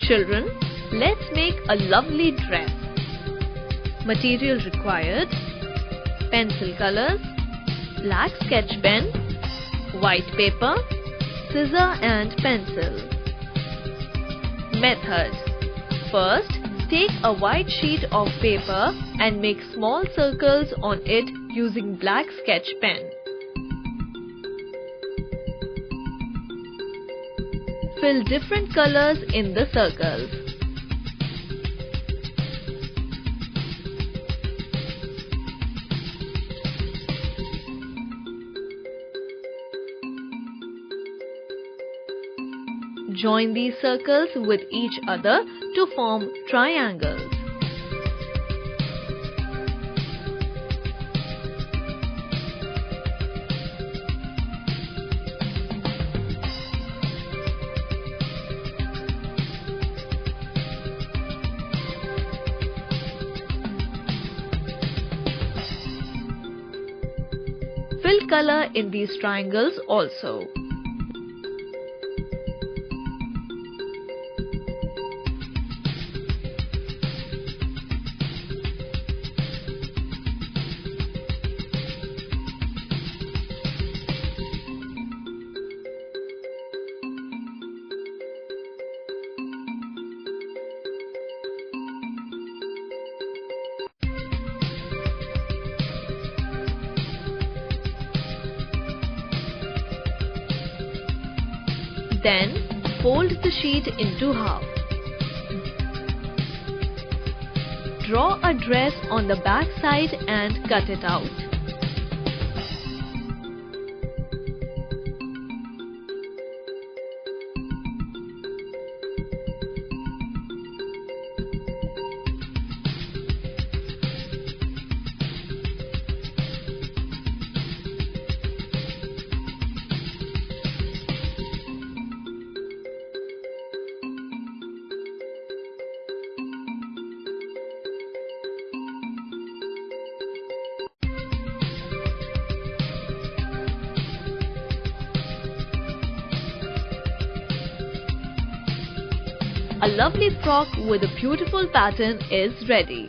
Children, let's make a lovely dress. Material required: pencil colors, black sketch pen, white paper, scissor and pencil. Method: first, take a white sheet of paper and make small circles on it using black sketch pen. Fill different colors in the circles. Join these circles with each other to form triangles. Fill color in these triangles also. Then, fold the sheet into half. Draw a dress on the back side and cut it out. A lovely frock with a beautiful pattern is ready.